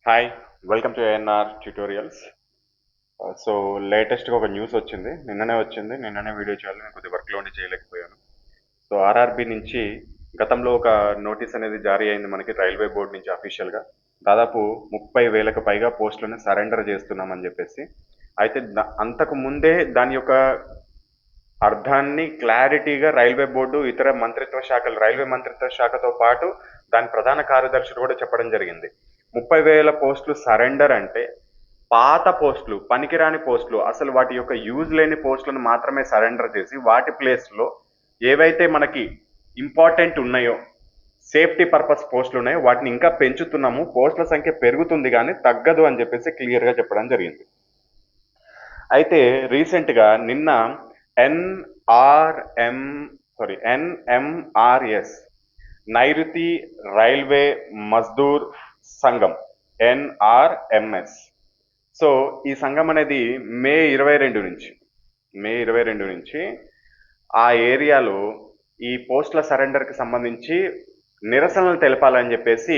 Hi, welcome to ANR tutorials. So లేటెస్ట్గా ఒక news వచ్చింది, నిన్ననే వీడియో చేయాలి, నేను కొద్దిగా వర్క్లో ఉండి చేయలేకపోయాను. సో ఆర్ఆర్బి నుంచి గతంలో ఒక నోటీస్ అనేది జారీ అయింది మనకి రైల్వే బోర్డు నుంచి అఫీషియల్గా. దాదాపు 30,000కు పైగా పోస్టులను సరెండర్ చేస్తున్నామని చెప్పేసి. అయితే అంతకు ముందే దాని యొక్క అర్థాన్ని క్లారిటీగా రైల్వే బోర్డు ఇతర మంత్రిత్వ శాఖలు, రైల్వే మంత్రిత్వ శాఖతో పాటు దాని ప్రధాన కార్యదర్శులు కూడా చెప్పడం జరిగింది. 30,000 పోస్టులు సరెండర్ అంటే పాత పోస్టులు, పనికిరాని పోస్టులు, అసలు వాటి యొక్క యూజ్ లేని పోస్టులను మాత్రమే సరెండర్ చేసి వాటి ప్లేస్లో ఏవైతే మనకి ఇంపార్టెంట్ ఉన్నాయో, సేఫ్టీ పర్పస్ పోస్టులు ఉన్నాయో వాటిని ఇంకా పెంచుతున్నాము, పోస్టుల సంఖ్య పెరుగుతుంది కానీ తగ్గదు అని చెప్పేసి క్లియర్గా చెప్పడం జరిగింది. అయితే రీసెంట్గా నిన్న ఎన్ఎంఆర్ఎస్, నైరుతి రైల్వే మజ్దూర్ సంఘం, ఎన్ఆర్ఎంఎస్. సో ఈ సంఘం అనేది మే 22 నుంచి ఆ ఏరియాలో ఈ పోస్టుల సరెండర్కి సంబంధించి నిరసనలు తెలపాలని చెప్పేసి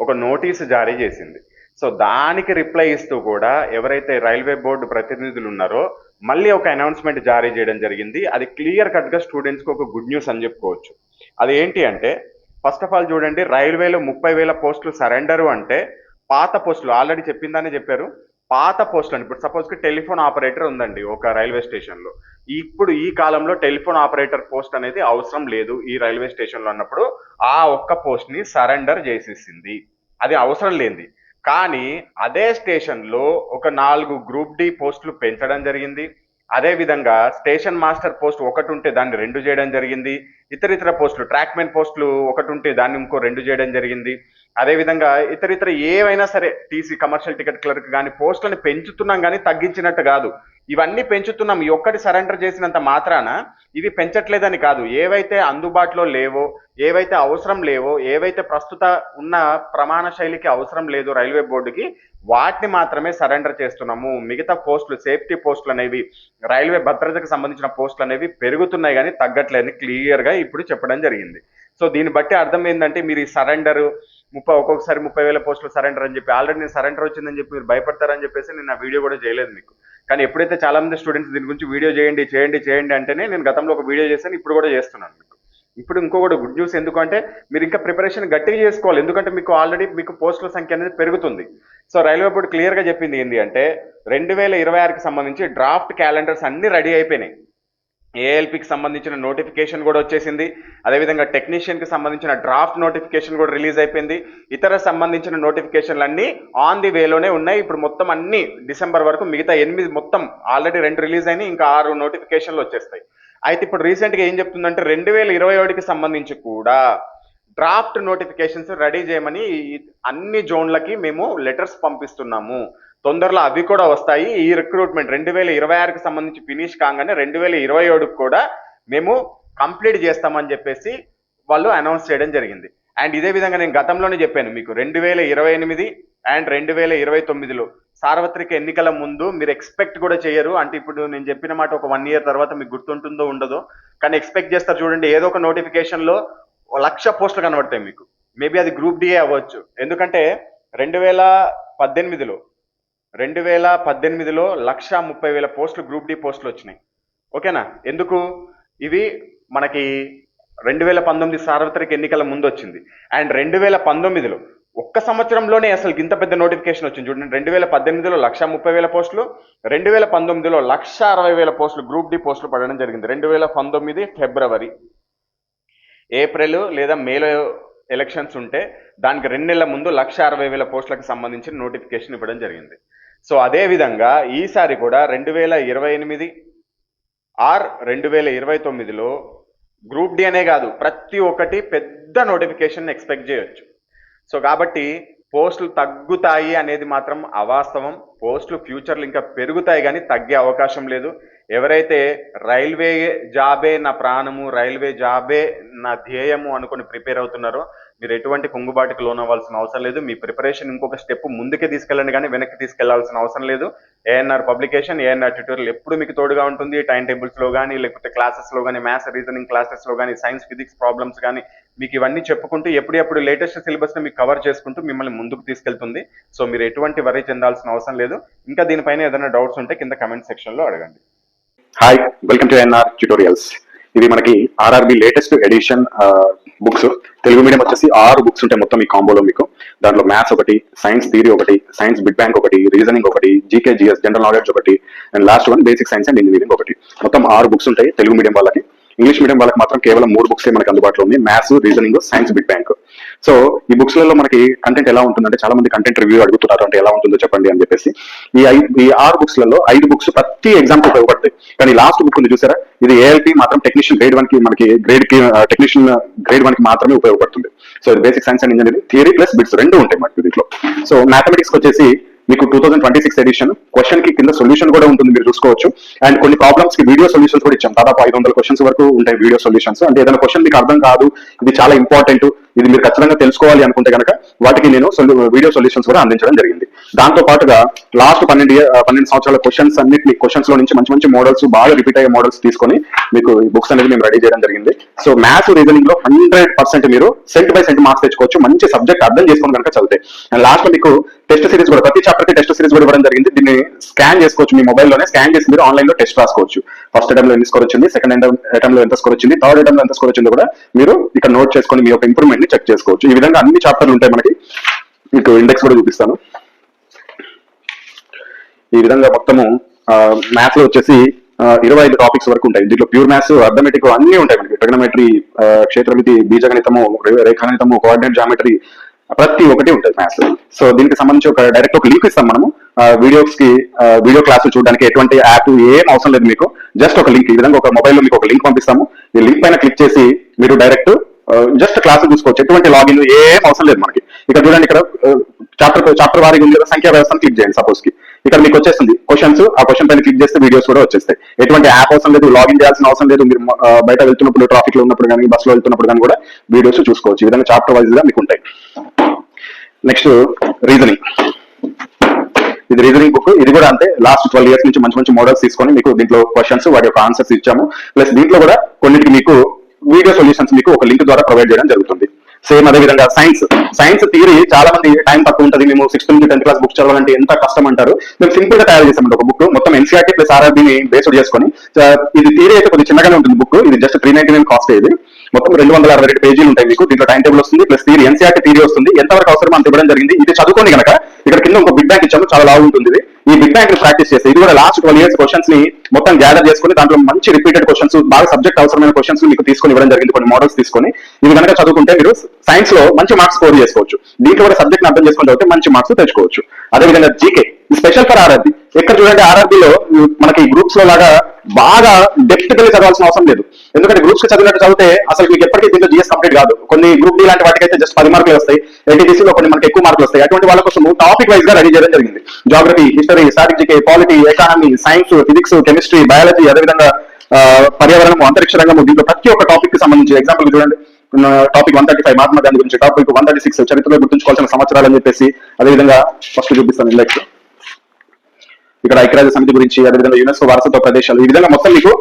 ఒక నోటీసు జారీ చేసింది. సో దానికి రిప్లై ఇస్తూ కూడా ఎవరైతే రైల్వే బోర్డు ప్రతినిధులు ఉన్నారో మళ్ళీ ఒక అనౌన్స్మెంట్ జారీ చేయడం జరిగింది. అది క్లియర్ కట్గా స్టూడెంట్స్కి ఒక గుడ్ న్యూస్ అని చెప్పుకోవచ్చు. అది ఏంటి అంటే, ఫస్ట్ ఆఫ్ ఆల్ చూడండి, రైల్వేలో 30,000 పోస్టులు సరెండరు అంటే పాత పోస్టులు, ఆల్రెడీ చెప్పిందని చెప్పారు, పాత పోస్టులు. ఇప్పుడు సపోజ్కి టెలిఫోన్ ఆపరేటర్ ఉందండి ఒక రైల్వే స్టేషన్లో. ఇప్పుడు ఈ కాలంలో టెలిఫోన్ ఆపరేటర్ పోస్ట్ అనేది అవసరం లేదు ఈ రైల్వే స్టేషన్లో అన్నప్పుడు ఆ ఒక్క పోస్ట్ని సరెండర్ చేసేసింది. అది అవసరం లేనిది. కానీ అదే స్టేషన్లో ఒక 4 గ్రూప్ డి పోస్టులు పెంచడం జరిగింది. అదేవిధంగా స్టేషన్ మాస్టర్ పోస్ట్ ఒకటి ఉంటే దాన్ని 2 చేయడం జరిగింది. ఇతర పోస్టులు, ట్రాక్మెన్ పోస్టులు ఒకటి ఉంటే దాన్ని ఇంకో 2 చేయడం జరిగింది. అదేవిధంగా ఇతర ఏవైనా సరే, టీసీ, కమర్షియల్ టికెట్ క్లర్క్ కానీ పోస్టులను పెంచుతున్నాం కానీ తగ్గించినట్టు కాదు. ఇవన్నీ పెంచుతున్నాం, ఈ ఒక్కటి సరెండర్ చేసినంత మాత్రాన ఇవి పెంచట్లేదని కాదు. ఏవైతే అందుబాటులో లేవో, ఏవైతే అవసరం లేవో, ఏవైతే ప్రస్తుత ఉన్న ప్రమాణ శైలికి అవసరం లేదు రైల్వే బోర్డుకి, వాటిని మాత్రమే సరెండర్ చేస్తున్నాము. మిగతా పోస్టులు, సేఫ్టీ పోస్టులు అనేవి, రైల్వే భద్రతకు సంబంధించిన పోస్టులు అనేవి పెరుగుతున్నాయి కానీ తగ్గట్లేదని క్లియర్గా ఇప్పుడు చెప్పడం జరిగింది. సో దీన్ని బట్టి అర్థం ఏంటంటే, మీరు ఈ సరెండర్ ఒక్కొక్కసారి 30,000 పోస్టులు సరెండర్ అని చెప్పి, ఆల్రెడీ నేను సరెండర్ వచ్చిందని చెప్పి మీరు భయపడతారని చెప్పేసి నేను ఆ వీడియో కూడా చేయలేదు మీకు. కానీ ఎప్పుడైతే చాలా మంది స్టూడెంట్స్ దీని గురించి వీడియో చేయండి అంటేనే నేను గతంలో ఒక వీడియో చేశాను, ఇప్పుడు కూడా చేస్తున్నాను మీకు. ఇప్పుడు ఇంకొకటి గుడ్ న్యూస్, ఎందుకంటే మీరు ఇంకా ప్రిపరేషన్ గట్టిగా చేసుకోవాలి, ఎందుకంటే మీకు ఆల్రెడీ మీకు పోస్టుల సంఖ్య అనేది పెరుగుతుంది. సో రైల్వే బోర్డు క్లియర్గా చెప్పింది ఏంటి అంటే, 2026కి సంబంధించి డ్రాఫ్ట్ క్యాలెండర్స్ అన్ని రెడీ అయిపోయినాయి. ఏఎల్పికి సంబంధించిన నోటిఫికేషన్ కూడా వచ్చేసింది. అదేవిధంగా టెక్నీషియన్కి సంబంధించిన డ్రాఫ్ట్ నోటిఫికేషన్ కూడా రిలీజ్ అయిపోయింది. ఇతర సంబంధించిన నోటిఫికేషన్లు అన్నీ ఆన్ ది వేలోనే ఉన్నాయి. ఇప్పుడు మొత్తం అన్ని డిసెంబర్ వరకు, మిగతా 8 మొత్తం ఆల్రెడీ 2 రిలీజ్ అయినాయి, ఇంకా 6 నోటిఫికేషన్లు వచ్చేస్తాయి. అయితే ఇప్పుడు రీసెంట్గా ఏం చెప్తుందంటే, 2021కి సంబంధించి కూడా డ్రాఫ్ట్ నోటిఫికేషన్స్ రెడీ చేయమని అన్ని జోన్లకి మేము లెటర్స్ పంపిస్తున్నాము. తొందరలో అవి కూడా వస్తాయి. ఈ రిక్రూట్మెంట్ 2026కి సంబంధించి ఫినిష్ కాగానే 2027కి కూడా మేము కంప్లీట్ చేస్తామని చెప్పేసి వాళ్ళు అనౌన్స్ చేయడం జరిగింది. అండ్ ఇదే విధంగా నేను గతంలోనే చెప్పాను మీకు, 2028 అండ్ 2029లో సార్వత్రిక ఎన్నికల ముందు మీరు ఎక్స్పెక్ట్ కూడా చేయరు. అంటే ఇప్పుడు నేను చెప్పిన మాట ఒక 1 ఇయర్ తర్వాత మీకు గుర్తుంటుందో ఉండదో, కానీ ఎక్స్పెక్ట్ చేస్తారు చూడండి, ఏదో ఒక నోటిఫికేషన్లో 1,00,000 పోస్టులు కనబడతాయి మీకు. మేబీ అది గ్రూప్ డిఏ అవ్వచ్చు. ఎందుకంటే 2018లో 1,30,000 పోస్టులు గ్రూప్ డి పోస్టులు వచ్చినాయి. ఓకేనా? ఎందుకు? ఇవి మనకి 2019 సార్వత్రిక ఎన్నికల ముందు వచ్చింది. అండ్ 2019లో ఒక్క సంవత్సరంలోనే అసలు ఇంత పెద్ద నోటిఫికేషన్ వచ్చింది చూడండి. 2018లో 1,30,000 పోస్టులు, 2019లో 1,60,000 పోస్టులు గ్రూప్ డి పోస్టులు పడడం జరిగింది. 2019 ఫిబ్రవరి, ఏప్రిల్ లేదా మేలో ఎలక్షన్స్ ఉంటే దానికి 2 నెలల ముందు 1,60,000 పోస్టులకు సంబంధించిన నోటిఫికేషన్ ఇవ్వడం జరిగింది. సో అదేవిధంగా ఈసారి కూడా 2028 ఆర్ 2029లో గ్రూప్ డి అనే కాదు, ప్రతి ఒక్కటి పెద్ద నోటిఫికేషన్ ఎక్స్పెక్ట్ చేయొచ్చు. సో కాబట్టి పోస్టులు తగ్గుతాయి అనేది మాత్రం అవాస్తవం. పోస్టులు ఫ్యూచర్లో ఇంకా పెరుగుతాయి కానీ తగ్గే అవకాశం లేదు. ఎవరైతే రైల్వే జాబే నా ప్రాణము, రైల్వే జాబే నా ధ్యేయము అనుకుని ప్రిపేర్ అవుతున్నారో మీరు ఎటువంటి కుంగుబాటుకు లోనవ్వాల్సిన అవసరం లేదు. మీ ప్రిపరేషన్ ఇంకొక స్టెప్ ముందుకే తీసుకెళ్ళండి, కానీ వెనక్కి తీసుకెళ్లాల్సిన అవసరం లేదు. ఏఎన్ఆర్ పబ్లికేషన్, ఏఎన్ఆర్ ట్యూటోరియల్ ఎప్పుడు మీకు తోడుగా ఉంటుంది. టైం టేబుల్స్లో కానీ, లేకపోతే క్లాసెస్లో కానీ, మ్యాథ్స్ రీజనింగ్ క్లాసెస్లో కానీ, సైన్స్ ఫిజిక్స్ ప్రాబ్లమ్స్ కానీ మీకు ఇవన్నీ చెప్పుకుంటూ ఎప్పుడెప్పుడు లేటెస్ట్ సిలబస్ని మీకు కవర్ చేసుకుంటూ మిమ్మల్ని ముందుకు తీసుకెళ్తుంది. సో మీరు ఎటువంటి వరీ చెందాల్సిన అవసరం లేదు. ఇంకా దీనిపైన ఏదైనా డౌట్స్ ఉంటే కింద కమెంట్ సెక్షన్లో అడగండి. Hi, welcome to NR tutorials. ఇది మనకి RRB latest edition books. Telugu medium వచ్చేసి 6 బుక్స్ ఉంటాయి మొత్తం ఈ కాంబోలో మీకు. దాంట్లో మ్యాథ్స్ ఒకటి, సైన్స్ థియరీ ఒకటి, సైన్స్ బిగ్ బ్యాంక్ ఒకటి, రీజనింగ్ ఒకటి, జీకే జిఎస్ జనరల్ నాలెడ్జ్ ఒకటి, and last one basic science and engineering ఒకటి. మొత్తం 6 బుక్స్ ఉంటాయి తెలుగు మీడియం వాళ్ళకి. ఇంగ్లీష్ మీడియం వాళ్ళకి మాత్రం కేవలం 3 బుక్స్ మనకి అందుబాటులో ఉంది, maths, reasoning, science big bank. So ఈ బుక్స్ లలో మనకి కంటెంట్ ఎలా ఉంటుందంటే, చాలా మంది కంటెంట్ రివ్యూ అడుగుతున్నారు, అంటే ఎలా ఉంటుందో చెప్పండి అని చెప్పేసి. ఈ 6 బుక్స్ లలో 5 బుక్స్ ప్రతి ఎగ్జామ్ కి ఉపయోగపడతాయి. కానీ లాస్ట్ బుక్ ఉంది చూసారా, ఇది ఏఎల్పి మాత్రం టెక్నీషియన్ గ్రేడ్ 1 కి మనకి టెక్నీషియన్ గ్రేడ్ 1 కి మాత్రమే ఉపయోగపడుతుంది. సో ఇది basic science and engineering theory plus bits 2 ఉంటాయి మనకి దీంట్లో. సో మ్యాథమెటిక్స్ వచ్చేసి మీకు 2026 ఎడిషన్ క్వశ్చన్ కి కింద సొల్యూషన్ కూడా ఉంటుంది, మీరు చూసుకోవచ్చు. అండ్ కొన్ని ప్రాబ్లమ్స్ కి వీడియో సొల్యూషన్స్ కూడా ఇచ్చాం. దాదాపు 500 క్వశ్చన్స్ వరకు ఉంటాయి వీడియో సొల్యూషన్స్. అంటే ఏదైనా క్వశ్చన్ మీకు అర్థం కాదు, ఇది చాలా ఇంపార్టెంట్, ఇది మీరు ఖచ్చితంగా తెలుసుకోవాలి అనుకుంటే కనుక వాటికి నేను వీడియో సొల్యూషన్స్ కూడా అందించడం జరిగింది. దాంతో పాటుగా లాస్ట్ 12 సంవత్సరాల క్వశ్చన్స్ అన్నిటి క్వశ్చన్స్ లో నుంచి మంచి మంచి మోడల్స్, బాగా రిపీట్ అయ్యే మోడల్స్ తీసుకొని మీకు ఈ బుక్స్ అనేది మేము రెడీ చేయడం జరిగింది. సో మ్యాథ్స్ రీజనింగ్ లో 100% మీరు సెంట్ బై సెంట్ మార్క్స్ తెచ్చుకోవచ్చు, మంచి సబ్జెక్ట్ అర్థం చేసుకుని కనుక చదివితే. అండ్ లాస్ట్ లో మీకు టెస్ట్ సిరీస్ కూడా, ప్రతి చాప్టర్ కి టెస్ట్ సిరీస్ కూడా ఇవ్వడం జరిగింది. దీన్ని స్కాన్ చేసుకోవచ్చు, మీ మొబైల్లోనే స్కాన్ చేసి మీరు ఆన్లైన్ లో టెస్ట్ రాసుకోవచ్చు. ఫస్ట్ అటెంప్ట్ లో ఎంత స్కోర్ వచ్చింది, సెకండ్ అటెంప్ట్ లో ఎంత స్కోర్ వచ్చింది, థర్డ్ అటెంప్ట్ లో ఎంత స్కోర్ వచ్చిందో కూడా మీరు ఇక్కడ నోట్ చేసుకొని మీ యొక్క ఇంప్రూవ్మెంట్ ని చెక్ చేసుకోవచ్చు. ఈ విధంగా అన్ని చాప్టర్లు ఉంటాయి మనకి. మీకు ఇండెక్స్ కూడా చూపిస్తాను. ఈ విధంగా మొత్తము మ్యాథ్స్ లో వచ్చేసి 25 టాపిక్స్ వరకు ఉంటాయి. దీంట్లో ప్యూర్ మ్యాథ్స్, అర్థమెటిక్ అన్ని ఉంటాయి మనకి. ట్రిగనోమెట్రీ, క్షేత్రమితి, బీజగణితము, రేఖాగణితము, కోఆర్డినేట్ జామెట్రీ, ప్రతి ఒక్కటి ఉంటుంది మ్యాథ్స్. సో దీనికి సంబంధించి డైరెక్ట్ ఒక లింక్ ఇస్తాం మనము. వీడియోస్ కి వీడియో క్లాసులు చూడడానికి ఎటువంటి యాప్ ఏం అవసరం లేదు మీకు. జస్ట్ ఒక లింక్, ఈ విధంగా ఒక మొబైల్లో మీకు ఒక లింక్ పంపిస్తాము. ఈ లింక్ పైన క్లిక్ చేసి మీరు డైరెక్ట్ జస్ట్ క్లాసులు చూసుకోవచ్చు. ఎటువంటి లాగిన్ ఏం అవసరం లేదు మనకి. ఇక్కడ చూడండి, ఇక్కడ చాప్టర్ వారీగా ఉంది కదా, సంఖ్యా వ్యవస్థను క్లిక్ చేయండి. సపోజ్ కి ఇక్కడ మీకు వచ్చేస్తుంది క్వశ్చన్స్, ఆ క్వశ్చన్ పైన క్లిక్ చేస్తే వీడియోస్ కూడా వచ్చేస్తాయి. ఎటువంటి యాప్ అవసరం లేదు, లాగిన్ చేయాల్సిన అవసరం లేదు. మీరు బయట వెళ్తున్నప్పుడు, ట్రాఫిక్ లో ఉన్నప్పుడు కానీ, బస్ లో వెళ్తున్నప్పుడు కానీ కూడా వీడియోస్ చూసుకోవచ్చు. ఈ విధంగా చాప్టర్ వైజ్ గా మీకు ఉంటాయి. Next reasoning. ఇది రీజనింగ్ బుక్. ఇది కూడా అంతే, లాస్ట్ 12 years నుంచి మంచి మంచి మోడల్స్ తీసుకొని మీకు దీంట్లో క్వశ్చన్స్, వాటి యొక్క ఆన్సర్స్ ఇచ్చాము. ప్లస్ దీంట్లో కూడా కొన్నిటికి మీకు వీడియో సొల్యూషన్స్ మీకు ఒక లింక్ ద్వారా ప్రొవైడ్ చేయడం జరుగుతుంది. సేమ్ అదే విధంగా సైన్స్ థియరీ చాలా మంది టైం తక్కువ ఉంటుంది, మేము 6th నుంచి 10th క్లాస్ బుక్ చదవాలంటే ఎంత కష్టం అంటారు. మేము సింపుల్ గా తయారు చేసామంటే ఒక బుక్, మొత్తం ఎన్సీఆర్టీ ప్లస్ ఆర్ఆర్బీని బేస్డ్ చేసుకొని. ఇది థియరీ అయితే కొద్దిగా చిన్నగానే ఉంటుంది బుక్. ఇది జస్ట్ 399 కాస్ట్. ఇది మొత్తం 262 పేజీలు ఉంటాయి మీకు. దీంట్లో టైం టేబుల్ వస్తుంది, ప్లస్ థియరీ, ఎన్సీఆర్టీ థియరీ వస్తుంది. ఎంతవరకు అవసరం అంత ఇవ్వడం జరిగింది. ఇది చదువుకోండి కనుక ఇక్కడ కింద ఒక బిగ్ బ్యాంక్ ఇచ్చాము, చాలా లావు ఉంటుంది. ఈ బిగ్ బ్యాంక్ ని ప్రాక్టీస్ చేస్తే ఇది కూడా లాస్ట్ 12 years క్వశ్చన్స్ ని మొత్తం గ్యాదర్ చేసుకుని దాంట్లో మంచి రిపీటెడ్ క్వశ్చన్స్, బాగా సబ్జెక్ట్ అవసరమైన క్వశ్చన్స్ మీకు తీసుకొని ఇవ్వడం జరిగింది. కొన్ని మోడల్స్ తీసుకొని ఇవి కనుక చదువుకుంటే మీరు సైన్స్ లో మంచి మార్క్స్ స్కోర్ చేసుకోవచ్చు. దీంట్లో కూడా సబ్జెక్ట్ అర్థం చేసుకుని చదివితే మంచి మార్క్స్ తెచ్చుకోవచ్చు. అదేవిధంగా జీకే స్పెషల్ ఫర్ ఆర్ఆర్బీ. ఎక్కడ చూడండి, ఆర్ఆర్బీలో మనకి గ్రూప్స్ లో లాగా బాగా డెప్త్ గా చదవాల్సిన అవసరం లేదు. ఎందుకంటే గ్రూప్స్ కి చదివినట్టు చదివితే అసలు మీకు ఎప్పటికీ దీంట్లో జిఎస్ కంప్లీట్ కాదు. కొన్ని గ్రూప్ డి లాంటి వాటికైతే జస్ట్ 10 మార్కులు వస్తాయి, ఎన్టీపీసీలో కొన్ని మనకి ఎక్కువ మార్కులు వస్తాయి. అటువంటి వాళ్ళ కోసం టాపిక్ వైజ్ గా రెడీ చేయడం జరిగింది. Geography, history, strategy, polity, economy, science, physics, chemistry, biology, అదేవిధంగా పర్యావరణం, అంతరిక్ష రంగము, దీంట్లో ప్రతి ఒక్క టాపిక్ కి సంబంధించి ఎగ్జాంపుల్ చూడండి. టాపిక్ 135 మహాత్మా గాంధీ గురించి, టాపిక్ 136 చరిత్రలో గుర్తుంచుకోవాల్సిన సంవత్సరాలు అని చెప్పేసి. అదేవిధంగా ఫస్ట్ చూపిస్తాను ఇండెక్స్. ఇక్కడ ఐక్యరాజ్య సమితి గురించి, అదేవిధంగా యునెస్కో వారసత్వ ప్రదేశాలు. ఈ విధంగా మొత్తం మీకు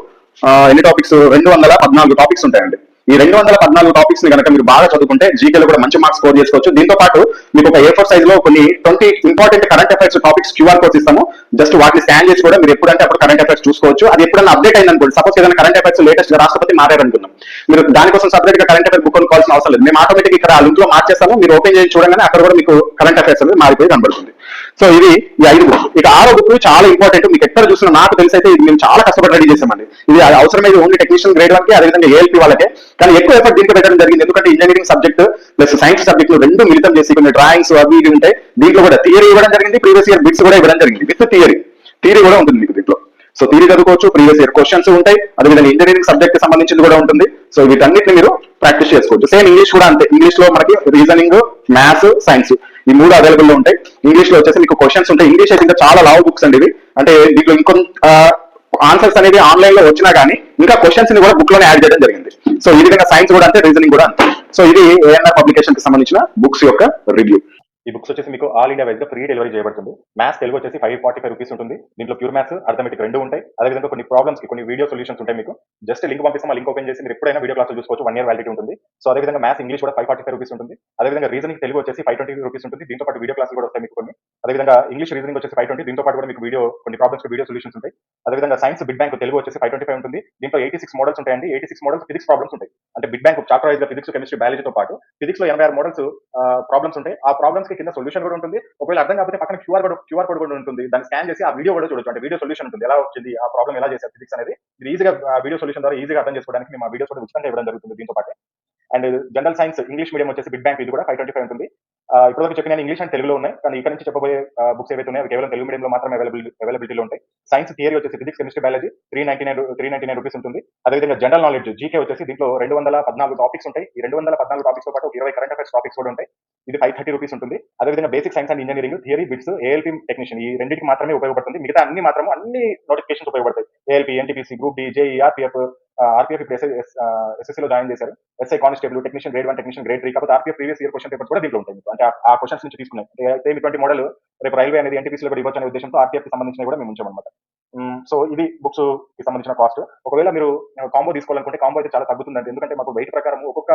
ఎన్ని టాపిక్స్, 214 టాపిక్స్ ఉంటాయండి. ఈ 214 టాపిక్స్ ని కనుక మీరు బాగా చదువుకుంటే జీకేలో కూడా మంచి మార్క్స్ స్కోర్ చేసుకోవచ్చు. దీంతో పాటు మీకు ఒక A4 సైజ్ లో కొన్ని 20 important current affairs topics QR codes ఇస్తాము. జస్ట్ వాటిని స్కాన్ చేసి కూడా మీరు ఎప్పుడంటే అప్పుడు కరెంట్ అఫైర్స్ చూసుకోవచ్చు. అది ఎప్పుడైనా అప్డేట్ అయింది అనుకోండి, సపోజ్ ఏదైనా కరెంట్ అఫైర్స్ లేటెస్ట్ గా రాష్ట్రపతి మారారనుకుందాం, మీరు దానికోసం సపరేట్ గా కరెంట్ అఫైర్ బుక్ కొనుక్కోవాల్సిన అవసరం లేదు. మేము ఆటోమేటిక్ ఇక్కడ ఆ లింక్ లో మార్చేస్తాము. మీరు ఓపెన్ చేసి చూడగానే అక్కడ కూడా మీకు కరెంట్ అఫైర్స్ అనేది మారిపోయి కనబడుతుంది. సో ఇది ఈ 5 బుక్స్. ఇక 6వ బుక్ చాలా ఇంపార్టెంట్. మీకు ఎక్కడ చూసినా నాకు తెలిసి అయితే ఇది మేము చాలా కష్టపడి రెడీ చేసామండి. ఇది అవసరమైతే ఓన్లీ టెక్నీషియన్ గ్రేడ్ 1 కి, అదేవిధంగా ఏఎల్పీ వాళ్ళకే. కానీ ఎక్కువ ఎఫర్ట్ దీంట్లో పెట్టడం జరిగింది. ఎందుకంటే engineering subject plus science subject రెండు మిళితం చేసి కొన్ని డ్రాయింగ్స్ అవి ఇవి ఉంటాయి. దీంట్లో కూడా థియరీ ఇవ్వడం జరిగింది, ప్రీవియస్ ఇయర్ బిట్స్ కూడా ఇవ్వడం జరిగింది. విత్ థియరీ కూడా ఉంటుంది మీకు దీంట్లో. సో థియరీ చదువుకోవచ్చు, ప్రీవియస్ ఇయర్ క్వశ్చన్స్ ఉంటాయి, అదేవిధంగా ఇంజనీరింగ్ సబ్జెక్ట్ కి సంబంధించింది కూడా ఉంటుంది. సో వీటన్నిటిని మీరు ప్రాక్టీస్ చేసుకోవచ్చు. సేమ్ ఇంగ్లీష్ కూడా అంతే. ఇంగ్లీష్ లో మనకి రీజనింగ్, మ్యాథ్స్, సైన్స్ ఈ 3 అవైలబుల్ లో ఉంటాయి. ఇంగ్లీష్ లో వచ్చేసి మీకు క్వశ్చన్స్ ఉంటాయి. ఇంగ్లీష్ అయితే ఇంకా చాలా లావ్ బుక్స్ అండి ఇవి. అంటే దీంట్లో ఆన్సర్స్ అనేది ఆన్లైన్ లో వచ్చినా కానీ ఇంకా క్వశ్చన్స్ ని కూడా బుక్ లోనే యాడ్ చేయడం జరిగింది. సో ఈ విధంగా సైన్స్ కూడా అంతే, రీజనింగ్ కూడా అంతే. సో ఇది ఏఎన్ఆర్ పబ్లికేషన్ కి సంబంధించిన బుక్స్ యొక్క రివ్యూ. ఈ బుక్స్ వచ్చేసి మీకు ఆల్ ఇండియా వైజ్ గా ఫ్రీ డెలివరీ చేయబడుతుంది. మ్యాథ్స్ తెలుగు వచ్చేసి 545 రూపీస్ ఉంటుంది. దీంట్లో ప్యూర్ మ్యాథ్స్, అర్థమెటిక్ రెండు ఉంటాయి. అదేవిధంగా కొన్ని ప్రాబ్లమ్స్ కి కొన్ని వీడియో సొల్యూషన్స్ ఉంటాయి. మీకు జస్ట్ లింక్ పంపిస్తాం, ఆ లింక్ ఓపెన్ చేసి మీరు ఎప్పుడైనా వీడియో క్లాస్ చూసుకోవచ్చు. 1 year వ్యాలిడిటీ ఉంటుంది. సో అదేవిధంగా మ్యాథ్స్ ఇంగ్లీష్ కూడా 545 రూపీస్ ఉంటుంది. అదేవిధంగా రీజనింగ్ తెలుగు వచ్చేసి 520 రూపీస్ ఉంటుంది. దీంతో పాటు వీడియో క్లాసులు కూడా వస్తాయి మీకు కొన్ని. అదేవిధంగా ఇంగ్లీష్ రీజనింగ్ వచ్చేసి 520, దీంతో పాటు కూడా మీకు వీడియో కొన్ని ప్రాబ్లమ్స్ వీడియో సొల్యూషన్స్ ఉంటాయి. అదేవిధంగా సైన్స్ బిడ్ బ్యాంక్ తెలుగు వచ్చేసి 525 ఉంటుంది. దీంట్లో 86 మోడల్స్ ఉంటాయండి. 86 మోడల్స్ ఫిజిక్స్ ప్రాబ్లమ్స్ ఉంటాయి. అంటే బిడ్ బ్యాంక్ చాప్టర్ వైజ్ గా ఫిజిక్స్, కెమిస్ట్రీ, బయాలజీతో పాటు ఫిజిక్స్ లో 86 మోడల్స్ ప్రాబ్లమ్స్ ఉంటాయి. ఆ ప్రాబ్లమ్స్ కి కింద సొల్యూషన్ కూడా ఉంటుంది. ఒకవేళ అర్థం కాకపోతే పక్కన క్యూఆర్ కోడ్ కూడా ఉంటుంది. దాన్ని స్కాన్ చేసి ఆ వీడియో కూడా చూడొచ్చు. అంటే వీడియో సొల్యూషన్ ఉంటుంది, ఎలా వచ్చింది ఆ ప్రాబ్లం, ఎలా చేశారు ఫిజిక్స్ అనేది. మీరు ఈజీగా వీడియో సొల్యూషన్ ద్వారా ఈజీగా అర్థం చేసుకోవడానికి మేము ఆ వీడియోస్ కూడా ఉచితంగా ఇవ్వడం జరుగుతుంది దీంతో పాటు. And general science English medium వచ్చేసి బిడ్ బ్యాంక్ ఇది కూడా 525 ఉంటుంది. ఇప్పటివరకు చెప్పిన ఇంగ్లీష్ అండ్ తెలుగులో ఉన్నాయి. కానీ ఇక్కడ నుంచి చెప్పబోయే బుక్స్ ఏవైతే ఉన్నాయో అవి కేవలం తెలుగు మీడియంలో మాత్రమే అవైలబిలిటీలో ఉంటాయి. సైన్స్ థియరీ వచ్చేసి ఫిజిక్స్, కెమిస్ట్రీ, బయాలజీ 399 రూపీస్ ఉంటుంది. అదేవిధంగా జనరల్ నాలెడ్జ్ జీకే వచ్చేసి దీంట్లో 214 టాపిక్స్ ఉంటాయి. ఈ 214 టాపిక్స్ తో పాటు 20 కరెంట్ అఫైర్స్ టాపిక్స్ కూడా ఉంటాయి. ఇది 530 రూపీస్ ఉంటుంది. అదేవిధంగా basic science and engineering theory bits, ALP technician, ఈ రెండింటికి మాత్రమే ఉపయోగపడుతుంది. మిగతా అన్ని నోటిఫికేషన్స్ ఉపయోగపడతాయి. ALP, NTPC, group D, JE, RPF ఇప్పుడు ఎస్ఎస్సీలో జాయిన్ చేశారు. SI constable, technician grade 1, technician grade 3. కాకపోతే RPF previous year question papers కూడా దీంట్లో ఉంటాయి. అంటే ఆ క్వశ్చన్స్ నుంచి తీసుకున్నాయి. సేమ్ ఇటువంటి మోడల్ రేపు రైల్వే అనేది ఎన్టీపీసీలో కూడా ఇవ్వచ్చు అనే ఉద్దేశంతో ఆర్పీఎఫ్ కి సంబంధించిన కూడా మేము ఉంచామన్నమాట. సో ఇది బుక్స్ కి సంబంధించిన కాస్ట్. ఒకవేళ మీరు కాంబో తీసుకోవాలనుకుంటే కాంబో అయితే చాలా తగ్గుతుందండి. ఎందుకంటే మాకు వెయిట్ ప్రకారం ఒక్కొక్క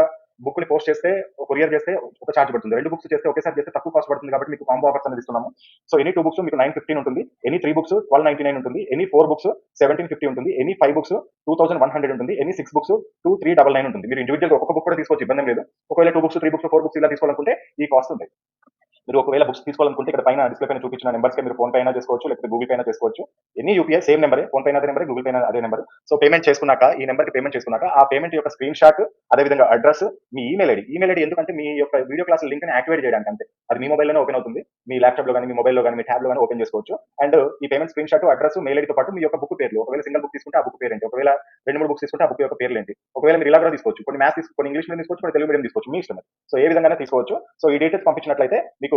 బుక్ ని పోస్ట్ చేస్తే, కొరియర్ చేస్తే ఒక చార్జ్ పడుతుంది. 2 బుక్స్ చేస్తే ఒకేసారి చేస్తే తక్కువ కాస్ట్ పడుతుంది. కాబట్టి మీకు కాంబో ఆఫర్స్ అనేది ఇస్తున్నాము. సో ఎనీ 2 బుక్స్ మీకు 915 ఉంటుంది. ఎనీ 3 బుక్స్ 1299 ఉంటుంది. ఎనీ 4 బుక్స్ 1750 ఉంటుంది. ఎనీ 5 బుక్స్ 2100 ఉంటుంది. ఎనీ 6 బుక్స్ 2399 ఉంటుంది. మీరు ఇండివిజువల్ ఒక్కొక్క బుక్ కూడా తీసుకోవచ్చు, ఇబ్బంది లేదు. ఒకవేళ 2 బుక్స్, 3 బుక్స్, 4 బుక్స్ ఇలా తీసుకోవాలనుకుంటే ఈ కాస్ట్ ఉంది. మీరు ఒకవేళ బుక్స్ తీసుకోవాలనుకుంటే ఇక్కడ పైన డిస్ప్లే పైన చూపించిన నెంబర్స్ కి మీరు ఫోన్ పే అయినా చేసుకోవచ్చు, లేకపోతే గూగుల్ పే అయినా చేసుకోవచ్చు. ఎనీ యూపీఐ సేమ్ నెంబరే, ఫోన్ పే అదే నెంబర్, గూగుల్ పే అదే నెంబర్. సో పేమెంట్ చేసుకున్నాక, ఈ నెంబర్ కి పేమెంట్ చేసుకున్నాక ఆ పేమెంట్ యొక్క స్క్రీన్ షాట్, అదేవిధంగా అడ్రస్, మీ ఈమెయిల్ ఐడి ఎందుకంటే మీ యొక్క వీడియో క్లాస్ లింక్ ని యాక్టివేట్ చేయడానికి అంతే. అది మీ మొబైల్లోనే ఓపెన్ అవుతుంది. మీ ల్యాప్టాప్ లో కానీ, మీ మొబైల్లో కానీ, మీ ట్యాబ్ లో కానీ ఓపెన్ చేసుకోవచ్చు. అండ్ ఈ payment screen shot, address, mail ఐడితో పాటు మీ యొక్క బుక్ పేర్లు, ఒకవేళ సింగిల్ బుక్ తీసుకుంటే ఆ బుక్ పేరు ఏంటి, ఒకవేళ 2-3 బుక్స్ తీసుకుంటే ఆ బుక్ యొక్క పేర్లు ఏంటి, ఒకవేళ మీరు ఇలా కూడా తీసుకోవచ్చు. కొన్ని మ్యాథ్స్ కొన్ని ఇంగ్లీష్ మీడియం తీసుకోవచ్చు, కొన్ని తెలుగు మీడియం తీసుకోవచ్చు, మీ ఇష్టం. సో ఏ విధంగా తీసుకోవచ్చు. సో ఈ డీటెయిల్స్ పంపించినట్లయితే మీకు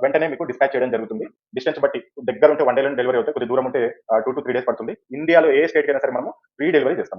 వెంటనే మీకు డిస్పాచ్ చేయడం జరుగుతుంది. డిస్టెన్స్ బట్టి దగ్గర ఉంటే 1 day డెలివరీ అవుతాయి, కొద్ది దూరం ఉంటే 2 to 3 days పడుతుంది. ఇండియాలో ఏ స్టేట్ అయినా సరే మనము ఫ్రీ డెలివరీ చేస్తాం.